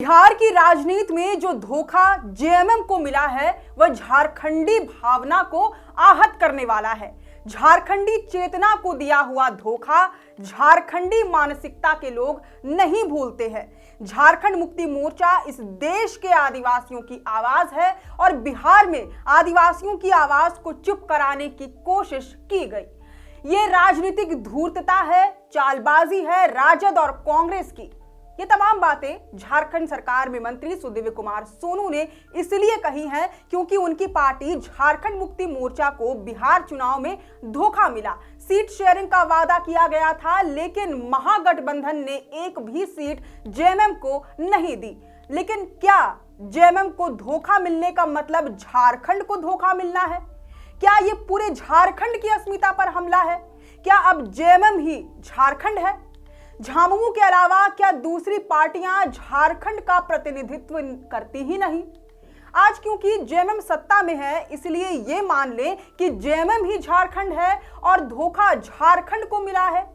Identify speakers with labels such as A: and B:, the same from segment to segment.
A: बिहार की राजनीति में जो धोखा जेएमएम को मिला है वह झारखंडी भावना को आहत करने वाला है। झारखंडी चेतना को दिया हुआ धोखा झारखंडी मानसिकता के लोग नहीं भूलते हैं। झारखंड मुक्ति मोर्चा इस देश के आदिवासियों की आवाज है और बिहार में आदिवासियों की आवाज को चुप कराने की कोशिश की गई। ये राजनीतिक धूर्तता है, चालबाजी है राजद और कांग्रेस की। ये तमाम बातें झारखंड सरकार में मंत्री सुदीव्य कुमार सोनू ने इसलिए कही हैं क्योंकि उनकी पार्टी झारखंड मुक्ति मोर्चा को बिहार चुनाव में धोखा मिला। सीट शेयरिंग का वादा किया गया था, लेकिन महागठबंधन ने एक भी सीट जेएमएम को नहीं दी। लेकिन क्या जेएमएम को धोखा मिलने का मतलब झारखंड को धोखा मिलना है? क्या ये पूरे झारखंड की अस्मिता पर हमला है? क्या अब जेएमएम ही झारखंड है? झामुमो के अलावा क्या दूसरी पार्टियां झारखंड का प्रतिनिधित्व करती ही नहीं? आज क्योंकि जेएमएम सत्ता में है इसलिए ये मान लें कि जेएमएम ही झारखंड है और धोखा झारखंड को मिला है।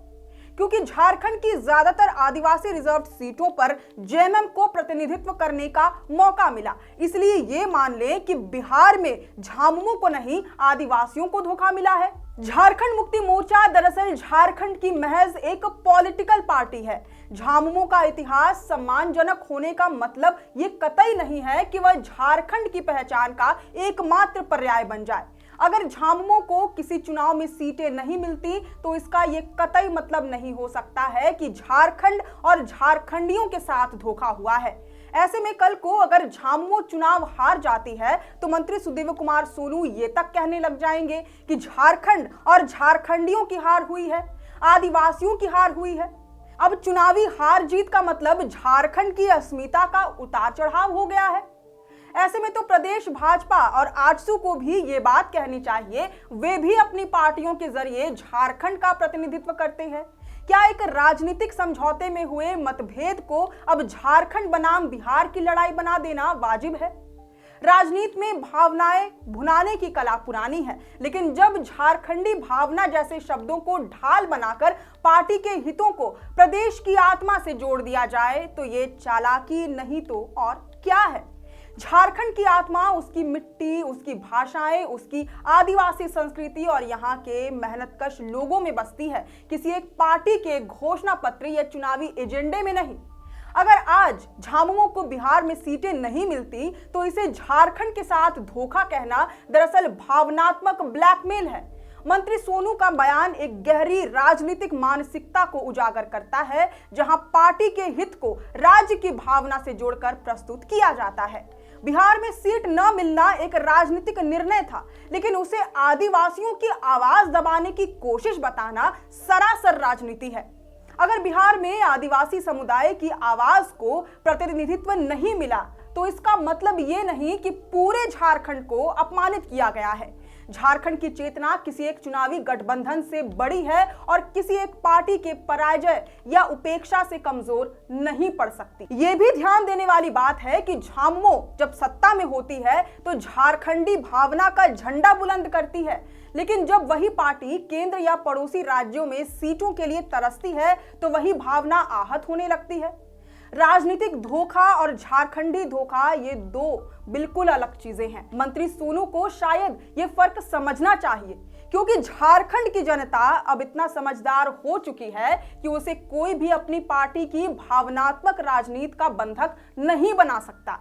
A: क्योंकि झारखंड की ज्यादातर आदिवासी रिजर्व सीटों पर जेएमएम को प्रतिनिधित्व करने का मौका मिला, इसलिए ये मान लें कि बिहार में झामुमो को नहीं आदिवासियों को धोखा मिला है। झारखंड मुक्ति मोर्चा दरअसल झारखंड की महज एक पॉलिटिकल पार्टी है। झामुमो का इतिहास सम्मानजनक होने का मतलब ये कतई नहीं है कि वह झारखंड की पहचान का एकमात्र पर्याय बन जाए। अगर झामुमो को किसी चुनाव में सीटें नहीं मिलती तो इसका ये कतई मतलब नहीं हो सकता है कि झारखंड और झारखंडियों के साथ धोखा हुआ है। ऐसे में कल को अगर झामुमो चुनाव हार जाती है तो मंत्री सुदीव्य कुमार सोनू ये तक कहने लग जाएंगे कि झारखंड और झारखंडियों की हार हुई है, आदिवासियों की हार हुई है। अब चुनावी हार जीत का मतलब झारखंड की अस्मिता का उतार चढ़ाव हो गया है। ऐसे में तो प्रदेश भाजपा और आजसू को भी ये बात कहनी चाहिए, वे भी अपनी पार्टियों के जरिए झारखंड का प्रतिनिधित्व करते हैं। क्या एक राजनीतिक समझौते में हुए मतभेद को अब झारखंड बनाम बिहार की लड़ाई बना देना वाजिब है? राजनीति में भावनाएं भुनाने की कला पुरानी है, लेकिन जब झारखंडी भावना जैसे शब्दों को ढाल बनाकर पार्टी के हितों को प्रदेश की आत्मा से जोड़ दिया जाए तो ये चालाकी नहीं तो और क्या है? झारखंड की आत्मा उसकी मिट्टी, उसकी भाषाएं, उसकी आदिवासी संस्कृति और यहाँ के मेहनतकश लोगों में बसती है, किसी एक पार्टी के घोषणा पत्र या चुनावी एजेंडे में नहीं। अगर आज झामुमो को बिहार में सीटें नहीं मिलती तो इसे झारखंड के साथ धोखा कहना दरअसल भावनात्मक ब्लैकमेल है। मंत्री सोनू का बयान एक गहरी राजनीतिक मानसिकता को उजागर करता है, जहां पार्टी के हित को राज्य की भावना से जोड़कर प्रस्तुत किया जाता है। बिहार में सीट न मिलना एक राजनीतिक निर्णय था, लेकिन उसे आदिवासियों की आवाज दबाने की कोशिश बताना सरासर राजनीति है। अगर बिहार में आदिवासी समुदाय की आवाज को प्रतिनिधित्व नहीं मिला तो इसका मतलब ये नहीं कि पूरे झारखंड को अपमानित किया गया है। झारखंड की चेतना किसी एक चुनावी गठबंधन से बड़ी है और किसी एक पार्टी के पराजय या उपेक्षा से कमजोर नहीं पड़ सकती। ये भी ध्यान देने वाली बात है कि झामुमो जब सत्ता में होती है तो झारखंडी भावना का झंडा बुलंद करती है, लेकिन जब वही पार्टी केंद्र या पड़ोसी राज्यों में सीटों के लिए तरसती है तो वही भावना आहत होने लगती है। राजनीतिक धोखा और झारखंडी धोखा ये दो बिल्कुल अलग चीजें हैं। मंत्री सोनू को शायद ये फर्क समझना चाहिए, क्योंकि झारखंड की जनता अब इतना समझदार हो चुकी है कि उसे कोई भी अपनी पार्टी की भावनात्मक राजनीति का बंधक नहीं बना सकता।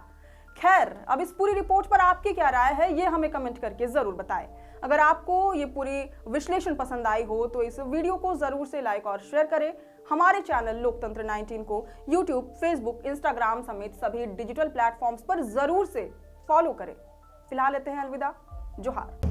A: खैर, अब इस पूरी रिपोर्ट पर आपकी क्या राय है ये हमें कमेंट करके जरूर बताएं। अगर आपको ये पूरी विश्लेषण पसंद आई हो तो इस वीडियो को जरूर से लाइक और शेयर करें। हमारे चैनल लोकतंत्र 19 को यूट्यूब, फेसबुक, इंस्टाग्राम समेत सभी डिजिटल प्लेटफॉर्म्स पर जरूर से फॉलो करें। फिलहाल लेते हैं अलविदा। जोहार।